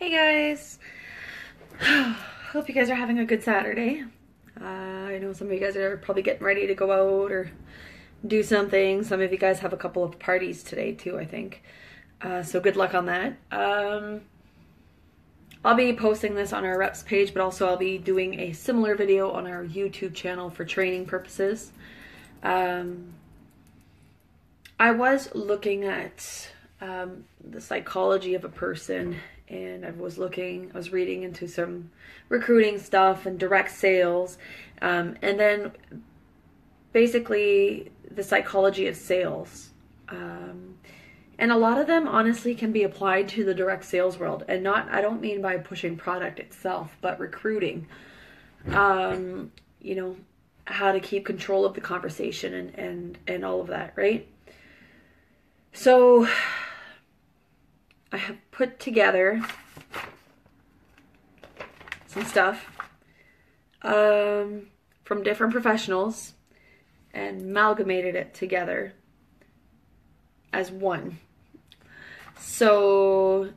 Hey guys, hope you guys are having a good Saturday. I know some of you guys are probably getting ready to go out or do something. Some of you guys have a couple of parties today too, I think. So good luck on that. I'll be posting this on our reps page, but also I'll be doing a similar video on our YouTube channel for training purposes. I was looking at the psychology of a person, and I was reading into some recruiting stuff and direct sales, and then basically the psychology of sales. And a lot of them honestly can be applied to the direct sales world, and I don't mean by pushing product itself, but recruiting. You know, how to keep control of the conversation and all of that, right? So I have put together some stuff from different professionals and amalgamated it together as one. So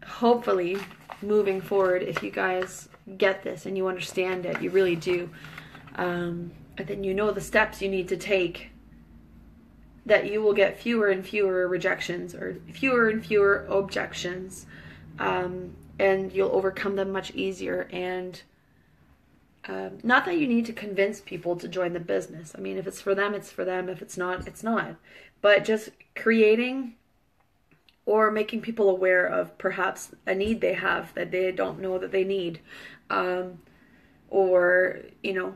hopefully moving forward, if you guys get this and you understand it, you really do, and then you know the steps you need to take, that you will get fewer and fewer rejections or fewer and fewer objections, and you'll overcome them much easier. And not that you need to convince people to join the business. I mean, if it's for them, it's for them. If it's not, it's not. But just creating or making people aware of perhaps a need they have that they don't know that they need, or, you know,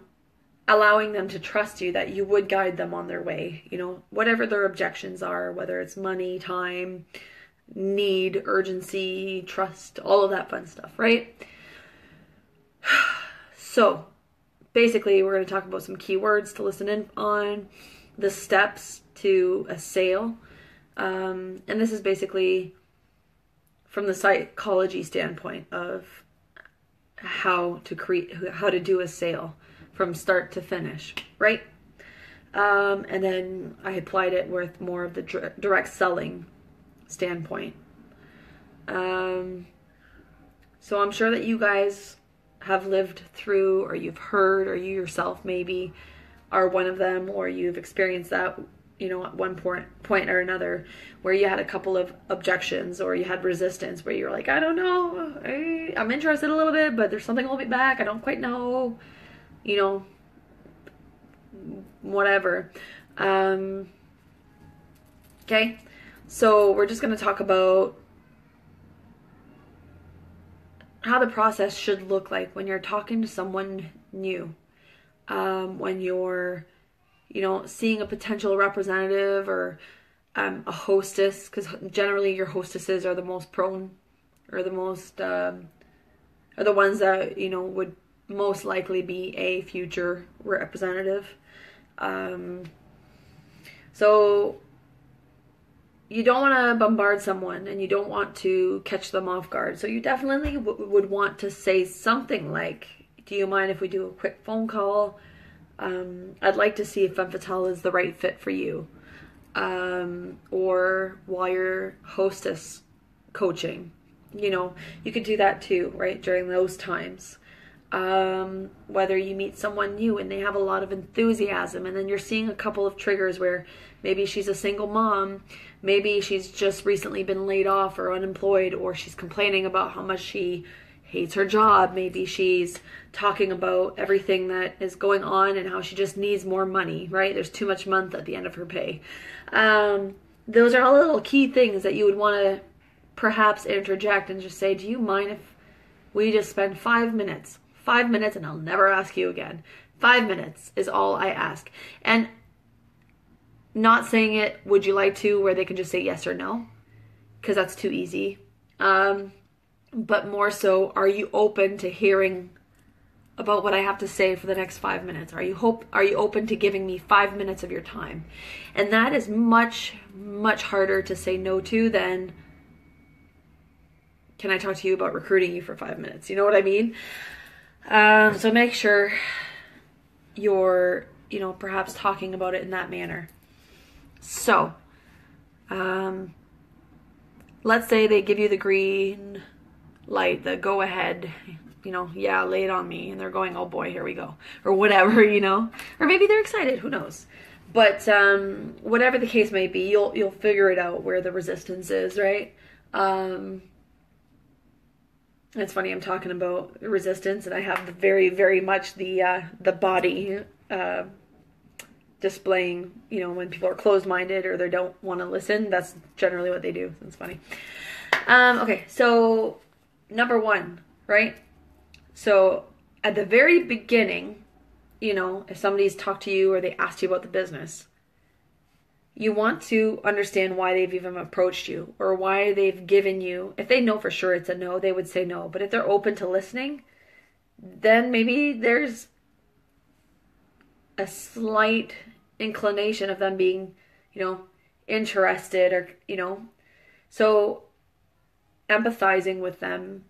allowing them to trust you that you would guide them on their way, you know, whatever their objections are, whether it's money, time, need, urgency, trust, all of that fun stuff, right? So basically we're going to talk about some keywords to listen in on, the steps to a sale, and this is basically from the psychology standpoint of how to do a sale from start to finish, right? And then I applied it with more of the direct selling standpoint. So I'm sure that you guys have lived through, or you've heard, or you yourself maybe are one of them, or you've experienced that, you know, at one point or another, where you had a couple of objections or you had resistance, where you're like, I don't know, I'm interested a little bit, but there's something holding me back, I don't quite know, you know, whatever. Okay, so we're just going to talk about how the process should look like when you're talking to someone new, when you're, you know, seeing a potential representative or a hostess, because generally your hostesses are the most prone, or the most are the ones that, you know, would most likely be a future representative. So you don't want to bombard someone, and you don't want to catch them off guard. So you definitely would want to say something like, do you mind if we do a quick phone call? I'd like to see if Femme Fatale is the right fit for you. Or while you're hostess coaching, you know, you could do that too, right? During those times. Whether you meet someone new and they have a lot of enthusiasm, and then you're seeing a couple of triggers where maybe she's a single mom, maybe she's just recently been laid off or unemployed, or she's complaining about how much she hates her job, maybe she's talking about everything that is going on and how she just needs more money, right? There's too much month at the end of her pay. Those are all little key things that you would want to perhaps interject and just say, do you mind if we just spend 5 minutes? 5 minutes, and I'll never ask you again. 5 minutes is all I ask. And not saying it, would you like to, where they can just say yes or no, because that's too easy. But more so, are you open to hearing about what I have to say for the next 5 minutes? Are you open to giving me 5 minutes of your time? And that is much, much harder to say no to than, can I talk to you about recruiting you for 5 minutes? You know what I mean? So make sure you're, you know, perhaps talking about it in that manner. So, let's say they give you the green light, the go ahead, yeah, lay it on me, and they're going, oh boy, here we go, or whatever, or maybe they're excited, who knows. But whatever the case may be, you'll figure it out where the resistance is, right? It's funny, I'm talking about resistance, and I have very, very much the body displaying, when people are closed-minded or they don't want to listen. That's generally what they do. It's funny. Okay, so number 1, right? So at the very beginning, if somebody's talked to you or they asked you about the business, you want to understand why they've even approached you or why they've given you. If they know for sure it's a no, they would say no. But if they're open to listening, then maybe there's a slight inclination of them being, interested or, so empathizing with them,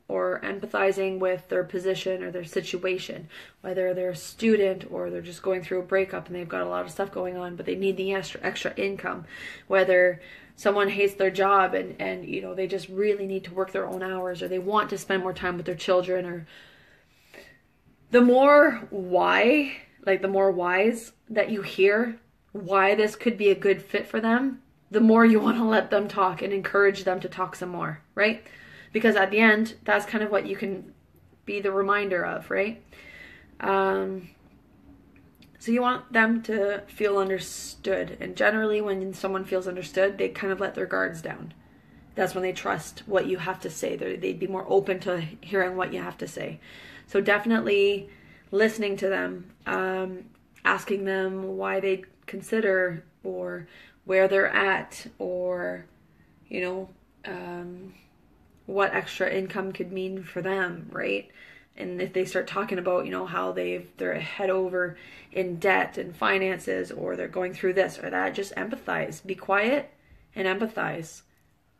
or empathizing with their position or their situation, whether they're a student or they're just going through a breakup and they've got a lot of stuff going on, but they need the extra income, whether someone hates their job and they just really need to work their own hours, or they want to spend more time with their children, or the more whys that you hear why this could be a good fit for them, the more you want to let them talk and encourage them to talk some more, right? Because at the end, that's kind of what you can be the reminder of, right? So you want them to feel understood. And generally when someone feels understood, they kind of let their guards down. That's when they trust what you have to say. They'd be more open to hearing what you have to say. So definitely listening to them, asking them why they consider or where they're at, or, what extra income could mean for them, right? And if they start talking about, how they're head over in debt and finances, or they're going through this or that, just empathize. Be quiet and empathize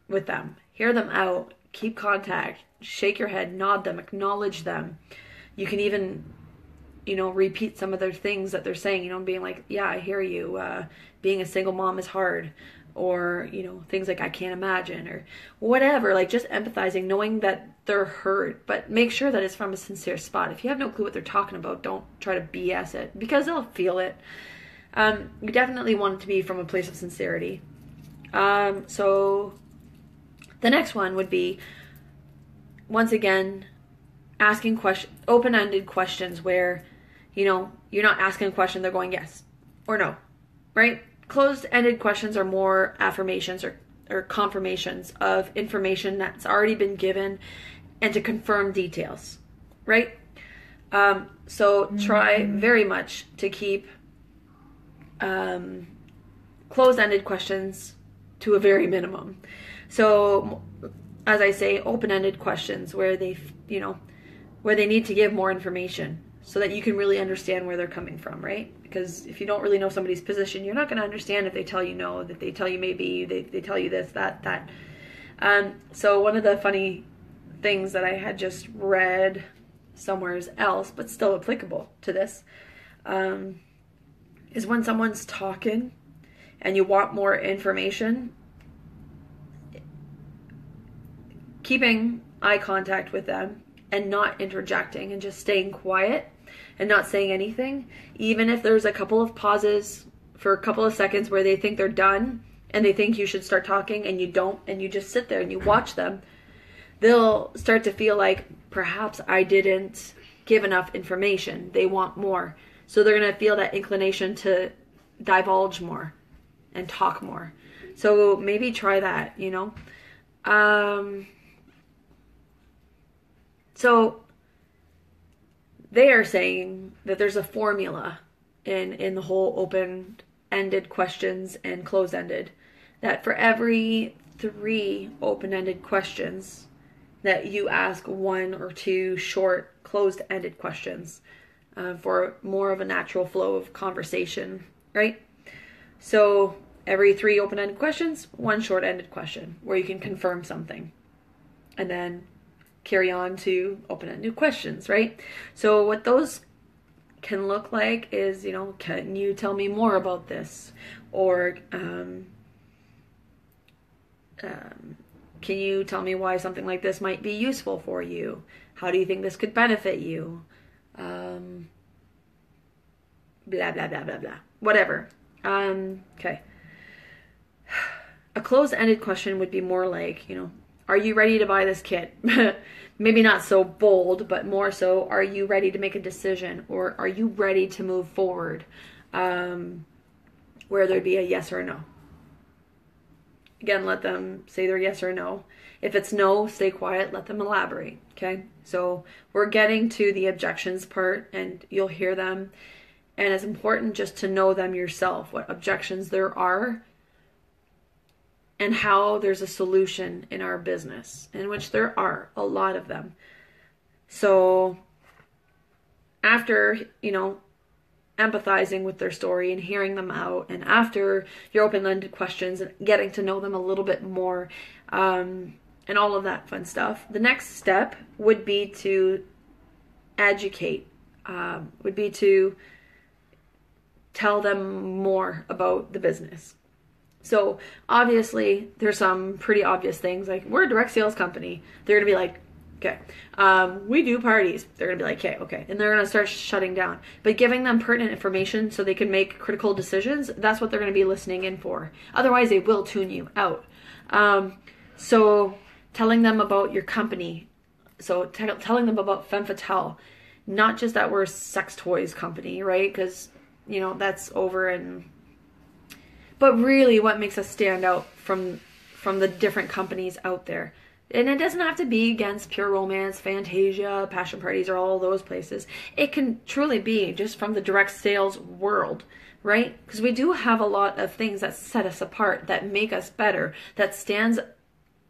with them. Hear them out. Keep contact. Shake your head. Nod them. Acknowledge them. You can even, repeat some of their things that they're saying, being like, yeah, I hear you. Being a single mom is hard. Or, things like I can't imagine, or whatever, like just empathizing, knowing that they're hurt, but make sure that it's from a sincere spot. If you have no clue what they're talking about, don't try to BS it, because they'll feel it. You definitely want it to be from a place of sincerity. So the next one would be, once again, asking open-ended questions where, you're not asking a question, they're going yes or no, right? Closed-ended questions are more affirmations or confirmations of information that's already been given, and to confirm details, right? So try very much to keep closed-ended questions to a very minimum. So, as I say, open-ended questions where they need to give more information, so that you can really understand where they're coming from, right? Because if you don't really know somebody's position, you're not going to understand if they tell you no, that they tell you maybe, they tell you this, that. So one of the funny things that I had just read somewhere else, but still applicable to this, is when someone's talking and you want more information, keeping eye contact with them and not interjecting and just staying quiet and not saying anything, even if there's a couple of pauses for a couple of seconds where they think they're done and they think you should start talking and you don't, and you just sit there and you watch them, they'll start to feel like perhaps I didn't give enough information. They want more. So they're going to feel that inclination to divulge more and talk more. So maybe try that, So they are saying that there's a formula in the whole open-ended questions and closed-ended, that for every 3 open-ended questions that you ask 1 or 2 short closed-ended questions, for more of a natural flow of conversation, right? So every 3 open-ended questions, 1 short-ended question where you can confirm something, and then carry on to open-ended questions, right? So what those can look like is, can you tell me more about this? Or Can you tell me why something like this might be useful for you? How do you think this could benefit you? Blah, blah, blah, blah, blah. Whatever. Okay. A closed-ended question would be more like, are you ready to buy this kit? Maybe not so bold, but more so, are you ready to make a decision? Or are you ready to move forward? Where there'd be a yes or a no. Again, let them say their yes or no. If it's no, stay quiet, let them elaborate, okay? So we're getting to the objections part, and you'll hear them. And it's important just to know them yourself, what objections there are, and how there's a solution in our business, in which there are a lot of them. So after, empathizing with their story and hearing them out, and after your open-ended questions and getting to know them a little bit more, and all of that fun stuff, the next step would be to educate, would be to tell them more about the business. So obviously there's some pretty obvious things, like we're a direct sales company. They're gonna be like, okay, we do parties. They're gonna be like, okay, and they're gonna start shutting down. But giving them pertinent information so they can make critical decisions, that's what they're gonna be listening in for. Otherwise, they will tune you out. So telling them about your company, so telling them about Femme Fatale, not just that we're a sex toys company, right? Because that's over, but really what makes us stand out from the different companies out there. And it doesn't have to be against Pure Romance, Fantasia, Passion Parties, or all those places. It can truly be just from the direct sales world, right? Because we do have a lot of things that set us apart, that make us better, that stands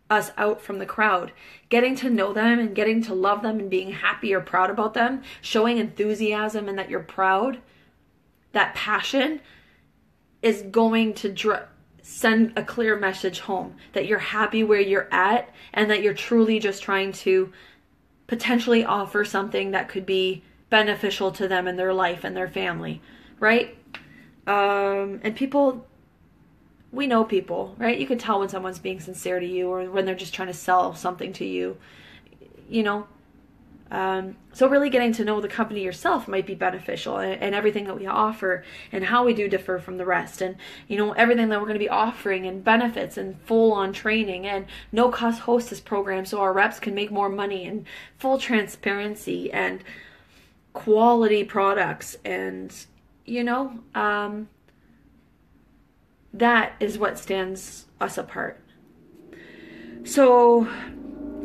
us out from the crowd. Getting to know them and getting to love them and being happy or proud about them, showing enthusiasm and that you're proud, that passion is going to send a clear message home that you're happy where you're at and that you're truly just trying to potentially offer something that could be beneficial to them in their life and their family, right? And people, we know people, right? You can tell when someone's being sincere to you or when they're just trying to sell something to you, So really getting to know the company yourself might be beneficial, and everything that we offer and how we do differ from the rest, and everything that we're going to be offering and benefits and full-on training and no-cost hostess program so our reps can make more money, and full transparency and quality products, and that is what stands us apart. So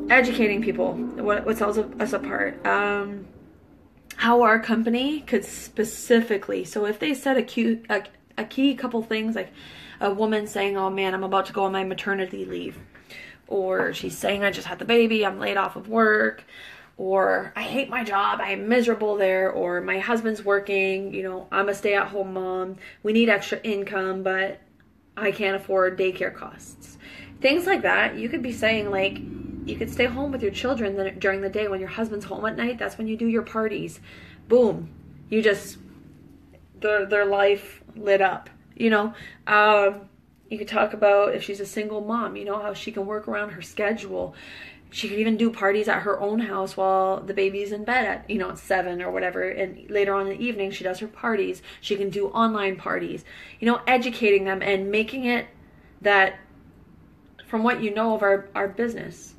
educating people, what sets us apart, how our company could specifically, so if they said a key couple things, like a woman saying, oh man, I'm about to go on my maternity leave, or she's saying, I just had the baby, I'm laid off of work, or I hate my job, I'm miserable there, or my husband's working, I'm a stay-at-home mom, we need extra income, but I can't afford daycare costs. Things like that, you could be saying, like, you could stay home with your children during the day. When your husband's home at night, that's when you do your parties. Boom. You just, their life lit up, You could talk about if she's a single mom, how she can work around her schedule. She could even do parties at her own house while the baby's in bed at, 7 or whatever. And later on in the evening, she does her parties. She can do online parties, educating them and making it that, from what you know of our business,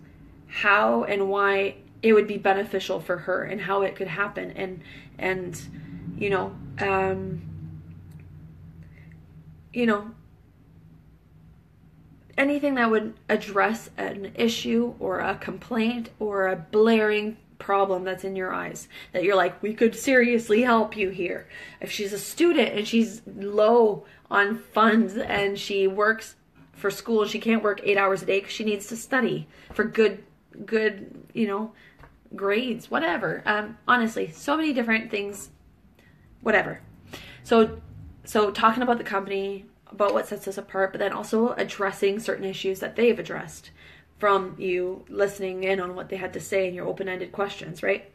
how and why it would be beneficial for her and how it could happen, and anything that would address an issue or a complaint or a blaring problem that's in your eyes, that you're like, we could seriously help you here. If she's a student and she's low on funds and she works for school, she can't work 8 hours a day because she needs to study for good grades, whatever. Honestly, so many different things, whatever. So talking about the company, about what sets us apart, but then also addressing certain issues that they've addressed from you listening in on what they had to say in your open-ended questions, right?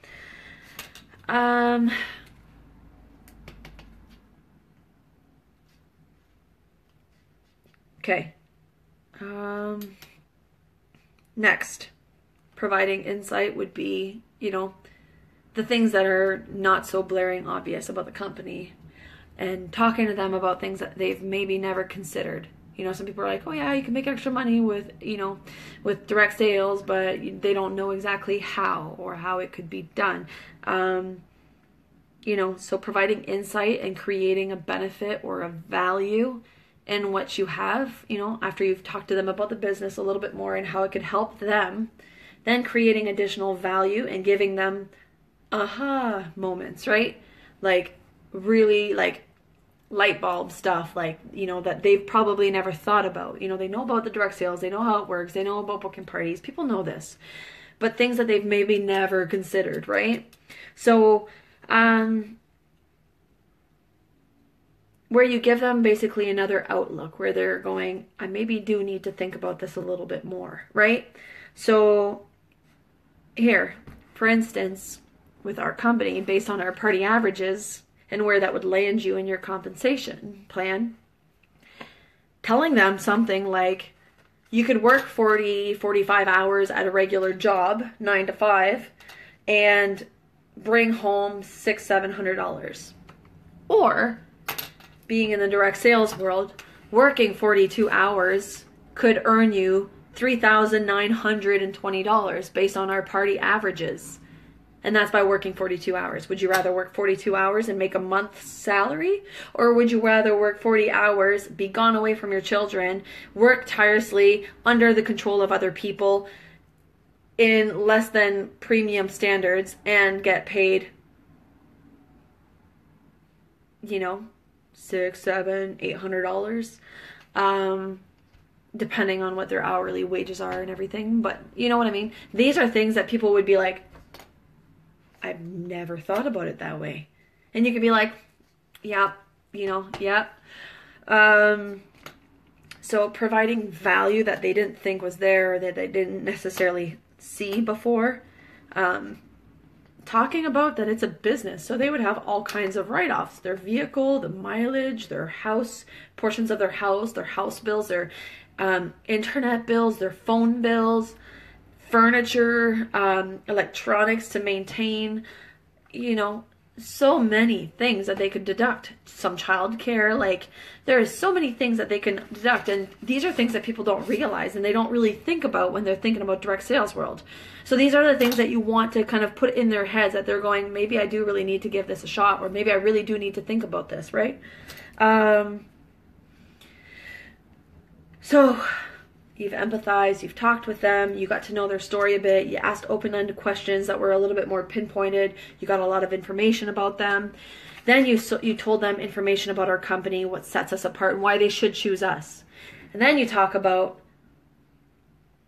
Okay. Next, providing insight would be, the things that are not so blaring obvious about the company, and talking to them about things that they've maybe never considered. Some people are like, oh yeah, you can make extra money with, with direct sales, but they don't know exactly how or how it could be done. So providing insight and creating a benefit or a value in what you have, after you've talked to them about the business a little bit more and how it could help them, then creating additional value and giving them aha moments, right? Like really like light bulb stuff, like, that they've probably never thought about. They know about the direct sales, they know how it works, they know about booking parties, people know this, but things that they've maybe never considered, right? So, where you give them basically another outlook where they're going, I maybe do need to think about this a little bit more, right? So here, for instance, with our company, based on our party averages and where that would land you in your compensation plan, telling them something like you could work 40, 45 hours at a regular job, 9 to 5, and bring home $600-$700. Or being in the direct sales world, working 42 hours could earn you $3,920 based on our party averages. And that's by working 42 hours. Would you rather work 42 hours and make a month's salary? Or would you rather work 40 hours, be gone away from your children, work tirelessly under the control of other people in less than premium standards and get paid, $600, $700, $800, depending on what their hourly wages are and everything. But you know what I mean? These are things that people would be like, I've never thought about it that way. And you could be like, yeah, yeah. So providing value that they didn't think was there or that they didn't necessarily see before. Talking about that it's a business. So they would have all kinds of write-offs. Their vehicle, the mileage, their house, portions of their house bills, their internet bills, their phone bills, furniture, electronics to maintain, so many things that they could deduct. Some child care, like there is so many things that they can deduct, and these are things that people don't realize and they don't really think about when they're thinking about direct sales world. So these are the things that you want to kind of put in their heads, that they're going, maybe I do really need to give this a shot, or maybe I really do need to think about this, right? So you've empathized, you've talked with them, you got to know their story a bit, you asked open-ended questions that were a little bit more pinpointed, you got a lot of information about them. Then you told them information about our company, what sets us apart, and why they should choose us. And then you talk about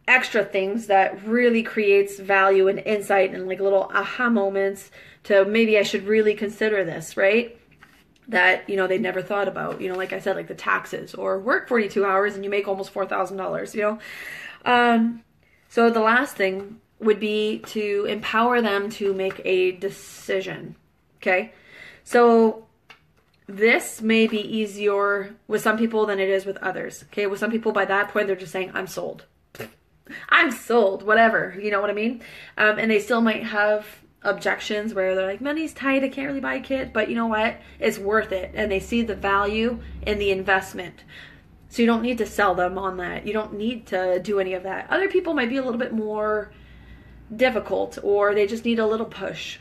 extra things that really creates value and insight and like little aha moments to maybe I should really consider this, right? That, they never thought about, like I said, like the taxes, or work 42 hours and you make almost $4,000, So the last thing would be to empower them to make a decision. Okay. So this may be easier with some people than it is with others. Okay. With some people, by that point, they're just saying, I'm sold. I'm sold, whatever. You know what I mean? And they still might have objections where they're like, money's tight, I can't really buy a kit, but you know what, it's worth it, and they see the value in the investment. So you don't need to sell them on that. You don't need to do any of that. Other people might be a little bit more difficult, or they just need a little push,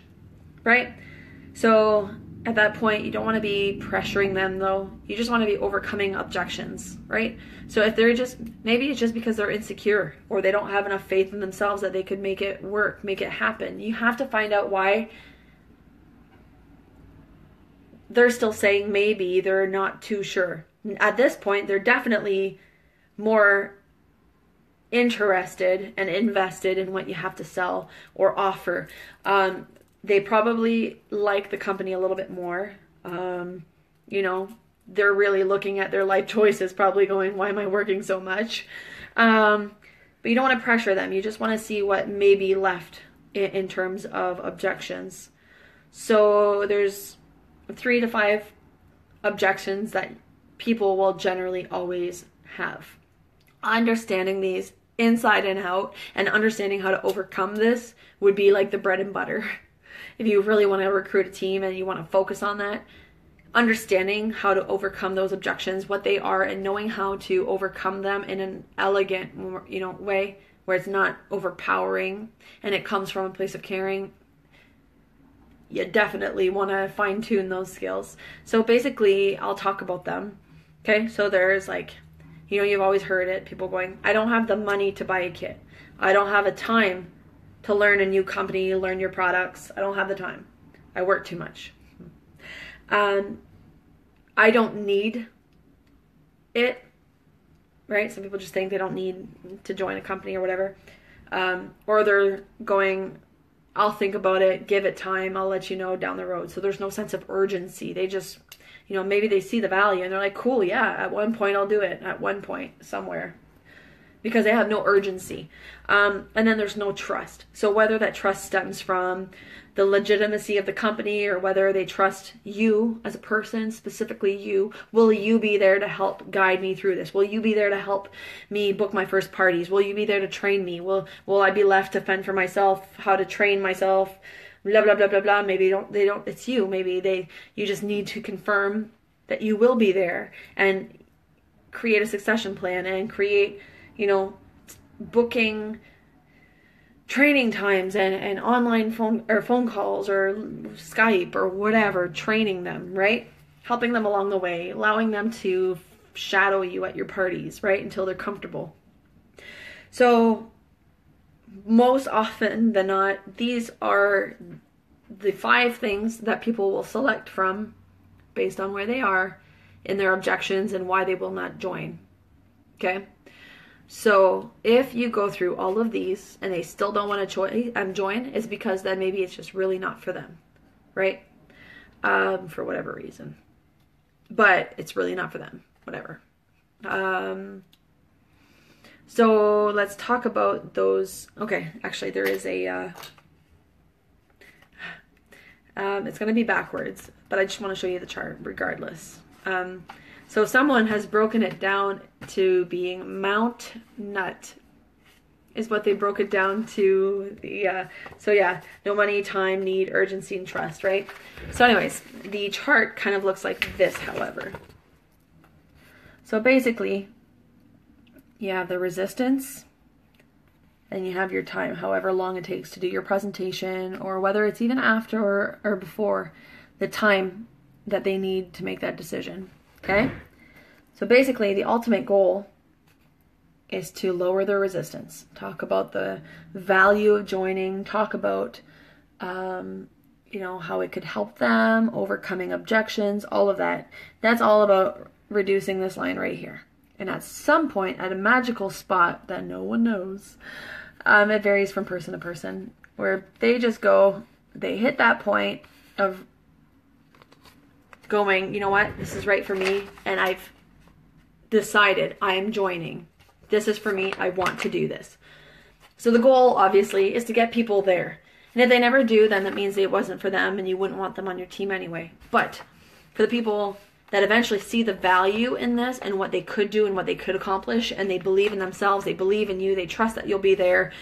right? So at that point, you don't want to be pressuring them, though. You just want to be overcoming objections, right? So if they're maybe it's just because they're insecure, or they don't have enough faith in themselves that they could make it work, make it happen. You have to find out why they're still saying maybe, they're not too sure. At this point, they're definitely more interested and invested in what you have to sell or offer. They probably like the company a little bit more. They're really looking at their life choices, probably going, why am I working so much? But you don't want to pressure them. You just want to see what may be left in terms of objections. So there's 3 to 5 objections that people will generally always have. Understanding these inside and out, and understanding how to overcome this would be like the bread and butter. If you really want to recruit a team and you want to focus on that, understanding how to overcome those objections, what they are, and knowing how to overcome them in an elegant, way where it's not overpowering and it comes from a place of caring. You definitely want to fine tune those skills. So basically, I'll talk about them. Okay, so there's like, you've always heard it, people going, I don't have the money to buy a kit. I don't have a time to learn a new company, learn your products. I don't have the time. I work too much. I don't need it, right? Some people just think they don't need to join a company or whatever. Or they're going, I'll think about it, give it time, I'll let you know down the road. So there's no sense of urgency. They just, maybe they see the value and they're like, cool, yeah, at one point I'll do it, at one point somewhere. Because they have no urgency. And then there's no trust. So whether that trust stems from the legitimacy of the company or whether they trust you as a person, specifically you, will you be there to help guide me through this? Will you be there to help me book my first parties? Will you be there to train me? Will I be left to fend for myself, how to train myself, blah, blah, blah, blah, blah. Maybe they don't, it's you. Maybe you just need to confirm that you will be there and create a succession plan and create, booking training times and online phone calls or Skype or whatever, training them, right? Helping them along the way, allowing them to shadow you at your parties, right? Until they're comfortable. So most often than not, these are the 5 things that people will select from based on where they are in their objections and why they will not join. Okay? So if you go through all of these and they still don't want to join, it's because then maybe it's just really not for them, right? For whatever reason. But it's really not for them, whatever. So let's talk about those. Okay, actually there is a, it's going to be backwards, but I just want to show you the chart regardless. So someone has broken it down to being Mount Nut is what they broke it down to. So yeah, no money, time, need, urgency, and trust, right? So anyways, the chart kind of looks like this, however. So basically, you have the resistance, and you have your time, however long it takes to do your presentation, or whether it's even after or before the time that they need to make that decision. Okay? So basically, the ultimate goal is to lower their resistance. Talk about the value of joining. Talk about, how it could help them, overcoming objections, all of that. That's all about reducing this line right here. And at some point, at a magical spot that no one knows, it varies from person to person, where they just go, they hit that point of going, you know what, this is right for me, and I've decided I am joining. This is for me. I want to do this. So the goal, obviously, is to get people there. And if they never do, then that means it wasn't for them and you wouldn't want them on your team anyway. But for the people that eventually see the value in this and what they could do and what they could accomplish, and they believe in themselves, they believe in you, they trust that you'll be there.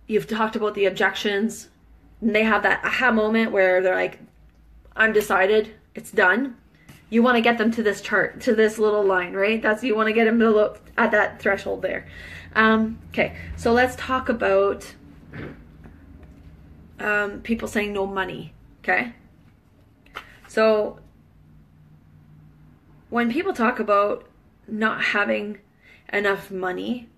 You've talked about the objections, and they have that aha moment where they're like, I'm decided, it's done. You want to get them to this chart, to this little line, right? You want to get them to look at that threshold there. Okay, so let's talk about people saying no money, okay? So when people talk about not having enough money,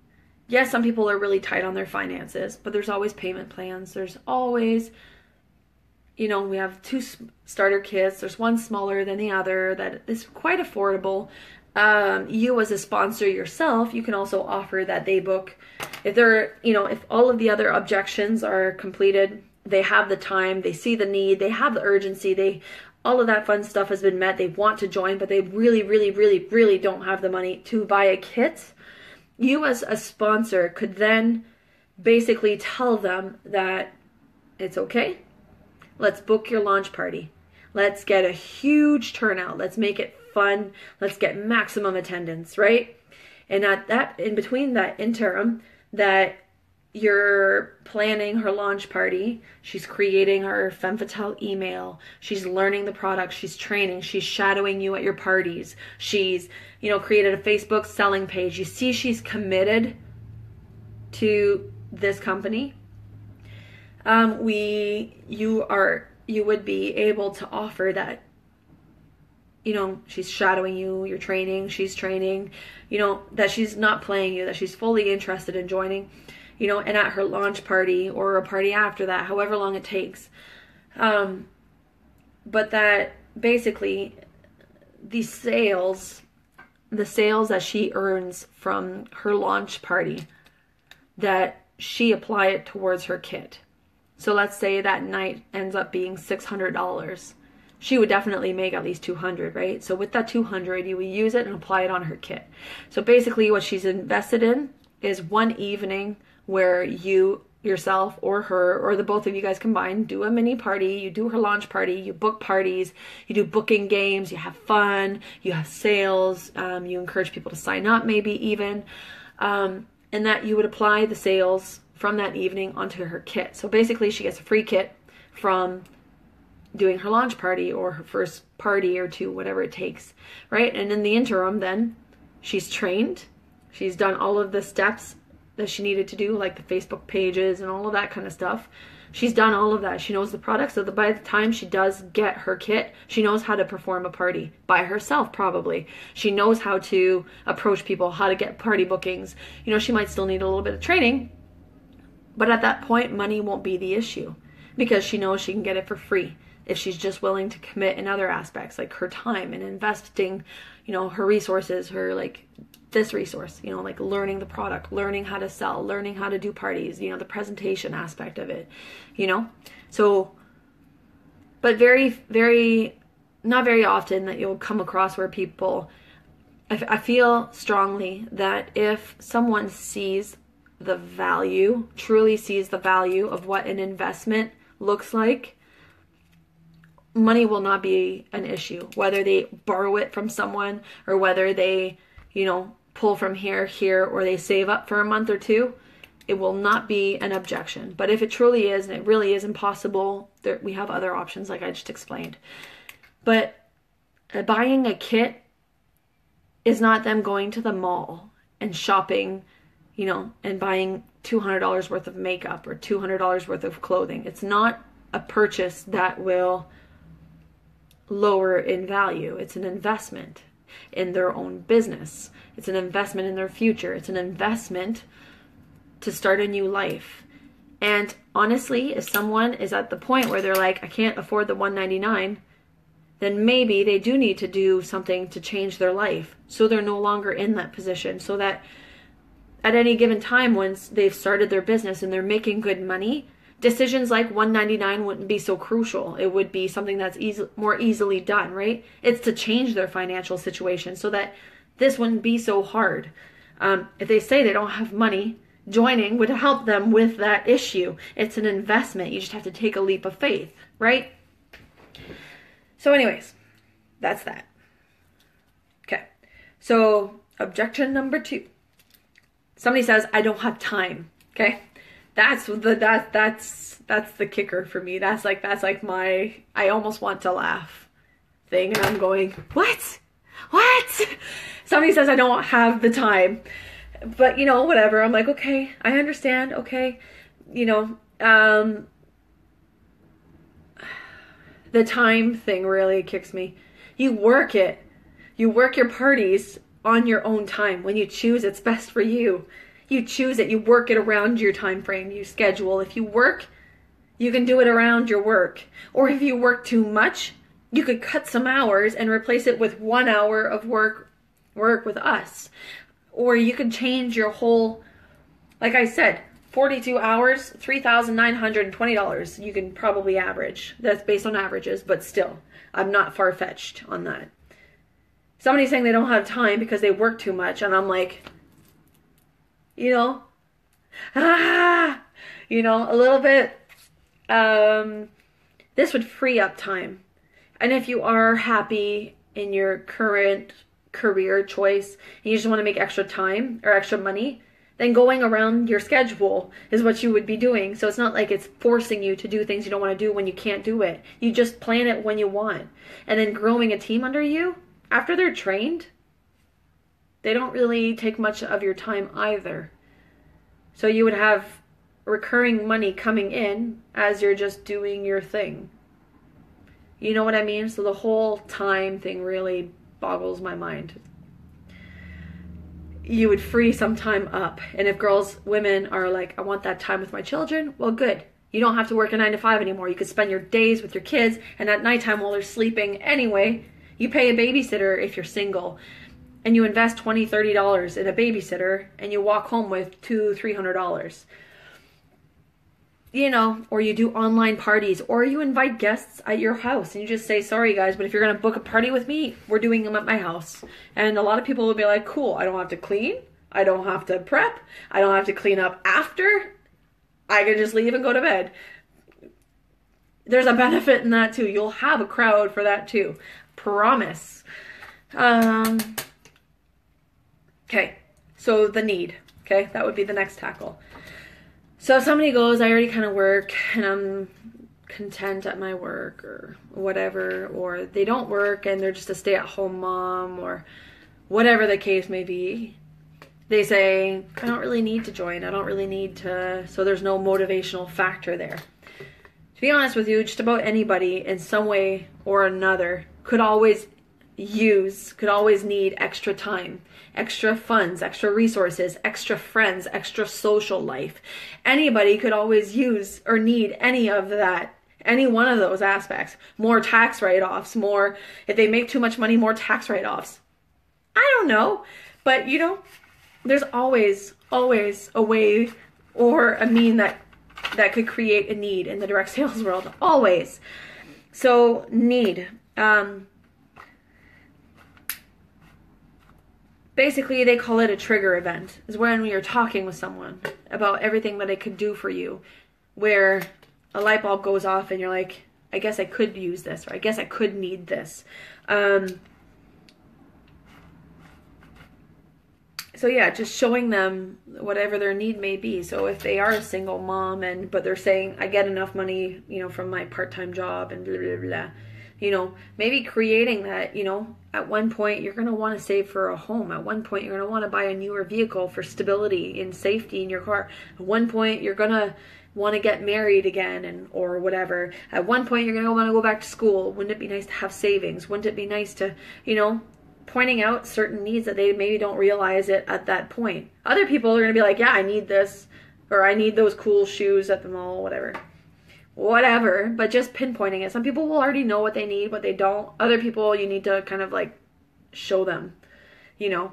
yes, some people are really tight on their finances, but there's always payment plans. There's always, we have 2 starter kits. There's one smaller than the other that is quite affordable. You as a sponsor yourself, you can also offer that they book. If they're, if all of the other objections are completed, they have the time, they see the need, they have the urgency, all of that fun stuff has been met, they want to join, but they really, really, really, really don't have the money to buy a kit. You as a sponsor could then basically tell them that it's okay. Let's book your launch party. Let's get a huge turnout. Let's make it fun. Let's get maximum attendance, right? And in between that interim, that you're planning her launch party, she's creating her femme fatale email, she's learning the product, she's training, she's shadowing you at your parties, she's, created a Facebook selling page. You see she's committed to this company. You would be able to offer that, she's shadowing you, you're training, she's training, that she's not playing you, that she's fully interested in joining, and at her launch party or a party after that, however long it takes. But that basically the sales that she earns from her launch party, that she apply it towards her kit. So let's say that night ends up being $600. She would definitely make at least $200, right? So with that $200, you would use it and apply it on her kit. So basically what she's invested in is one evening where you, yourself, or her, or the both of you guys combined, do a mini party, you do her launch party, you book parties, you do booking games, you have fun, you have sales, you encourage people to sign up maybe even, and that you would apply the sales from that evening onto her kit. So basically she gets a free kit from doing her launch party or her first party or two, whatever it takes, right? And in the interim then, she's trained, she's done all of the steps that she needed to do, like the Facebook pages and all of that kind of stuff. She's done all of that. She knows the product, so that by the time she does get her kit, she knows how to perform a party by herself probably. She knows how to approach people, how to get party bookings. She might still need a little bit of training, but at that point, money won't be the issue because she knows she can get it for free if she's just willing to commit in other aspects, like her time and investing, her resources, her this resource, like learning the product, learning how to sell, learning how to do parties, the presentation aspect of it, So, but very, very, not very often that you'll come across where people, I feel strongly that if someone sees the value, truly sees the value of what an investment looks like, money will not be an issue, whether they borrow it from someone or whether they, pull from here, or they save up for a month or two. It will not be an objection. But if it truly is, and it really is impossible, we have other options like I just explained. But buying a kit is not them going to the mall and shopping, and buying $200 worth of makeup or $200 worth of clothing. It's not a purchase that will lower in value. It's an investment in their own business. It's an investment in their future. It's an investment to start a new life. And honestly, if someone is at the point where they're like, I can't afford the $199, then maybe they do need to do something to change their life so they're no longer in that position, so that at any given time, once they've started their business and they're making good money, decisions like $199 wouldn't be so crucial. It would be something that's more easily done, right? It's to change their financial situation so that this wouldn't be so hard. If they say they don't have money, joining would help them with that issue. It's an investment. You just have to take a leap of faith, right? So anyways, that's that. Okay. So objection number 2. Somebody says, I don't have time. Okay. That's the kicker for me. That's like my, I almost want to laugh thing. And I'm going, what? Somebody says I don't have the time, but whatever. I'm like, okay, I understand. Okay. The time thing really kicks me. You work it. You work your parties on your own time. When you choose it's best for you. You choose it. You work it around your time frame. You schedule. If you work, you can do it around your work. Or if you work too much, you could cut some hours and replace it with 1 hour of work with us. Or you could change your whole, like I said, 42 hours, $3,920. You can probably average. That's based on averages, but still, I'm not far-fetched on that. Somebody's saying they don't have time because they work too much, and I'm like, a little bit, this would free up time. And if you are happy in your current career choice and you just want to make extra time or extra money, then going around your schedule is what you would be doing. So it's not like it's forcing you to do things you don't want to do when you can't do it. You just plan it when you want. And then growing a team under you, after they're trained, they don't really take much of your time either. So you would have recurring money coming in as you're just doing your thing. You know what I mean? So the whole time thing really boggles my mind. You would free some time up. And if women are like, I want that time with my children, well, good. You don't have to work a 9 to 5 anymore. You could spend your days with your kids, and at nighttime while they're sleeping anyway, you pay a babysitter if you're single, and you invest $20, $30 in a babysitter, and you walk home with $200, $300. You know, or you do online parties, or you invite guests at your house and you just say, sorry guys, but if you're going to book a party with me, we're doing them at my house. And a lot of people will be like, cool, I don't have to clean. I don't have to prep. I don't have to clean up after. I can just leave and go to bed. There's a benefit in that too. You'll have a crowd for that too. Promise. Okay, so the need. Okay, that would be the next tackle. So if somebody goes, I already kind of work and I'm content at my work or whatever, or they don't work and they're just a stay-at-home mom or whatever the case may be, they say, I don't really need to join. I don't really need to, so there's no motivational factor there. To be honest with you, just about anybody in some way or another could always need extra time, extra funds, extra resources, extra friends, extra social life. Anybody could always use or need any of that, any one of those aspects. More tax write-offs, more, if they make too much money, more tax write-offs. I don't know, but you know, there's always a way or a mean that could create a need in the direct sales world, always. So need, basically, they call it a trigger event. Is when you're talking with someone about everything that it could do for you, where a light bulb goes off and you're like, I guess I could use this, or I guess I could need this. So yeah, just showing them whatever their need may be. So if they are a single mom but they're saying, I get enough money, you know, from my part-time job and blah, blah, blah. You know, maybe creating that, you know, at one point you're going to want to save for a home. At one point you're going to want to buy a newer vehicle for stability and safety in your car. At one point you're going to want to get married again or whatever. At one point you're going to want to go back to school. Wouldn't it be nice to have savings? Wouldn't it be nice to, you know, pointing out certain needs that they maybe don't realize it at that point. Other people are going to be like, yeah, I need this, or I need those cool shoes at the mall, whatever, but just pinpointing it. Some people will already know what they need, what they don't. Other people, you need to kind of like show them, you know.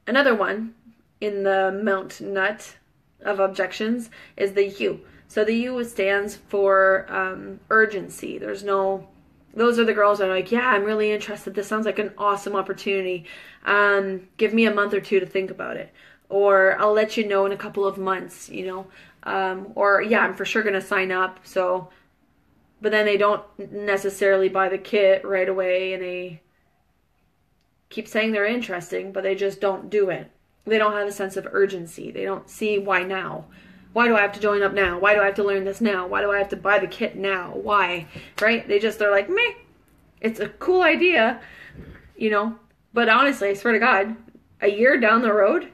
Another one in the Mount Nut of objections is the U. So the U stands for urgency. Those are the girls that are like, yeah, I'm really interested. This sounds like an awesome opportunity. Give me a month or two to think about it. Or I'll let you know in a couple of months, you know. Or yeah, I'm for sure going to sign up. So, but then they don't necessarily buy the kit right away and they keep saying they're interested, but they just don't do it. They don't have a sense of urgency. They don't see why now. Why do I have to join up now? Why do I have to learn this now? Why do I have to buy the kit now? Why? Right? They're like, meh. It's a cool idea, you know. But honestly, I swear to God, a year down the road,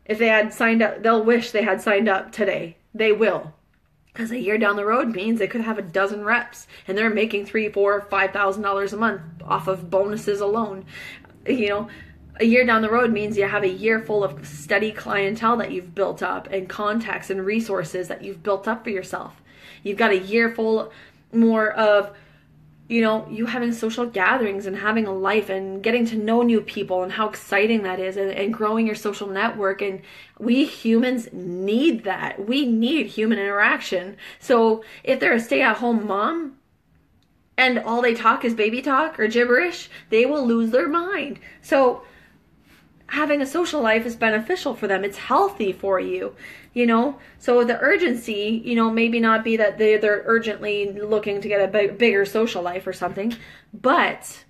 if they had signed up, they'll wish they had signed up today. They will. Because a year down the road means they could have a dozen reps. And they're making $3,000, $4,000, $5,000 a month off of bonuses alone. You know. A year down the road means you have a year full of steady clientele that you've built up and contacts and resources that you've built up for yourself. You've got a year full more of, you know, you having social gatherings and having a life and getting to know new people and how exciting that is and growing your social network. And we humans need that. We need human interaction. So if they're a stay-at-home mom, and all they talk is baby talk or gibberish, they will lose their mind. So having a social life is beneficial for them. It's healthy for you, you know. So the urgency, you know, maybe not be that they're urgently looking to get a bigger social life or something, but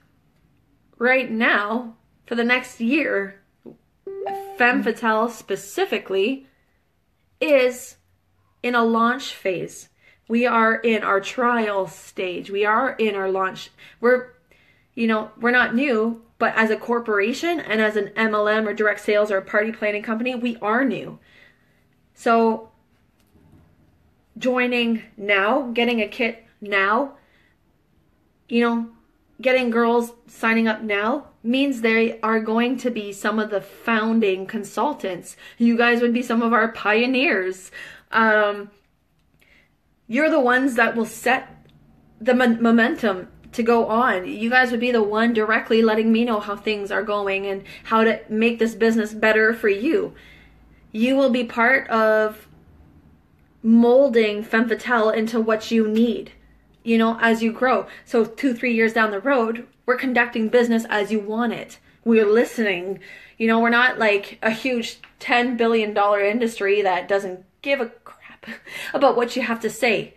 right now, for the next year, Femme Fatale specifically is in a launch phase. We are in our trial stage. We are in our launch. We're not new, but as a corporation and as an MLM or direct sales or a party planning company, we are new. So joining now, getting a kit now, getting girls signing up now means they are going to be some of the founding consultants. You guys would be some of our pioneers. You're the ones that will set the momentum to go on. You guys would be the one directly letting me know how things are going and how to make this business better for you. You will be part of molding Femme Fatale into what you need, as you grow. So 2-3 years down the road, we're conducting business as you want it. We're listening. We're not like a huge $10 billion industry that doesn't give a crap about what you have to say.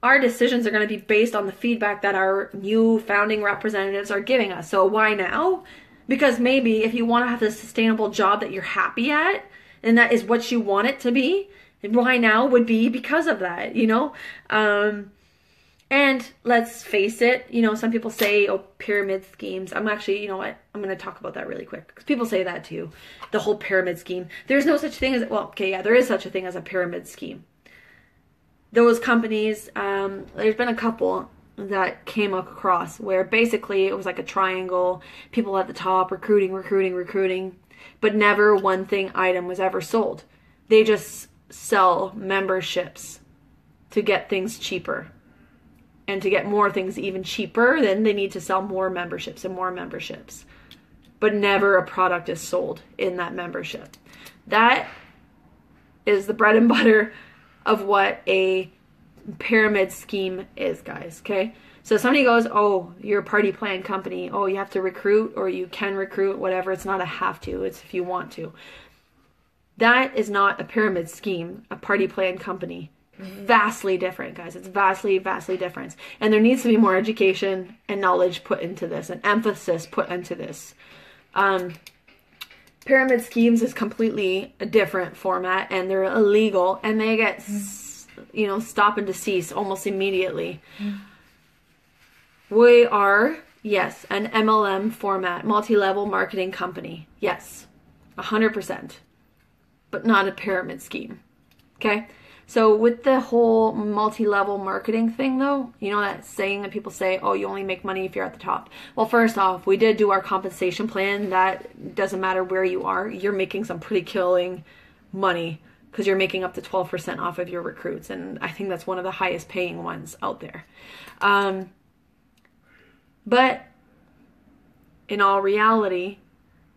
Our decisions are going to be based on the feedback that our new founding representatives are giving us. So why now? Because maybe if you want to have a sustainable job that you're happy at, and that is what you want it to be, why now would be because of that, and let's face it, some people say, pyramid schemes. I'm actually, I'm going to talk about that really quick, because people say that too, the whole pyramid scheme. There's no such thing as, there is such a thing as a pyramid scheme. Those companies, there's been a couple that came across where basically it was like a triangle, people at the top recruiting, but never one thing item was ever sold. They just sell memberships to get things cheaper. And to get more things even cheaper, then they need to sell more memberships and more memberships. But never a product is sold in that membership. That is the bread and butter of what a pyramid scheme is, guys, okay? So somebody goes, you're a party plan company. You have to recruit, or you can recruit, whatever. It's not a have to, it's if you want to. That is not a pyramid scheme, a party plan company. Vastly different, guys. It's vastly different. And there needs to be more education and knowledge put into this, and emphasis put into this. Pyramid schemes is completely a different format, and they're illegal, and they get, stop and decease almost immediately. We are, yes, an MLM format, multi-level marketing company. Yes, 100%. But not a pyramid scheme. Okay? So with the whole multi-level marketing thing, though, that saying that people say, you only make money if you're at the top. Well, first off, we did do our compensation plan. That doesn't matter where you are. You're making some pretty killing money because you're making up to 12% off of your recruits. And I think that's one of the highest paying ones out there. But in all reality,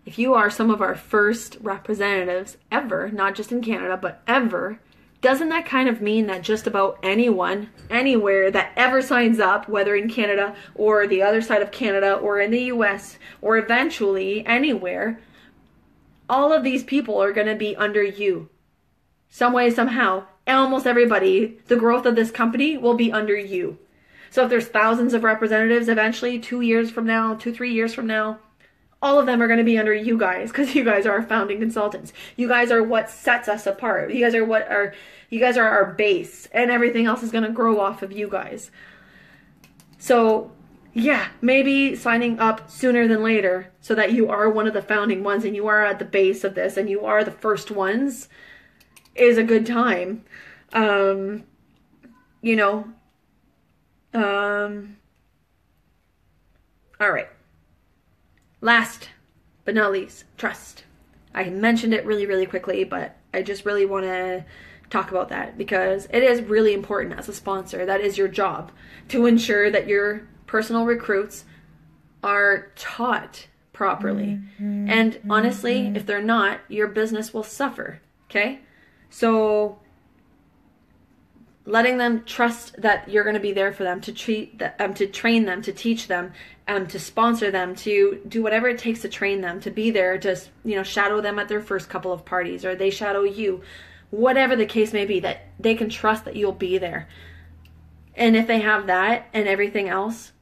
if you are some of our first representatives ever, not just in Canada, but ever, doesn't that kind of mean that just about anyone, anywhere that ever signs up, whether in Canada or the other side of Canada or in the US or eventually anywhere, all of these people are going to be under you? Some way, somehow. Almost everybody, the growth of this company will be under you. So if there's thousands of representatives eventually, 2 years from now, 2-3 years from now, all of them are going to be under you guys, because you guys are our founding consultants. You guys are what sets us apart. You guys are our base, and everything else is going to grow off of you guys. So yeah, maybe signing up sooner than later so that you are one of the founding ones and you are at the base of this and you are the first ones is a good time. All right. Last but not least, trust. I mentioned it really quickly, but I just really want to talk about that because it is really important as a sponsor. That is your job, to ensure that your personal recruits are taught properly. And honestly, if they're not, your business will suffer, okay? So letting them trust that you're going to be there for them, to train them, to teach them, to sponsor them, to do whatever it takes to train them, to be there, just, shadow them at their first couple of parties, or they shadow you, whatever the case may be, that they can trust that you'll be there. And if they have that and everything else,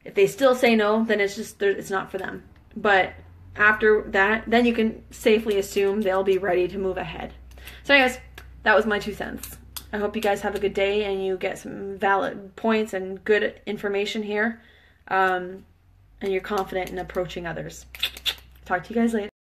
If they still say no, then it's not for them. But after that, then you can safely assume they'll be ready to move ahead. So anyways, that was my 2 cents. I hope you guys have a good day and you get some valid points and good information here. And you're confident in approaching others. Talk to you guys later.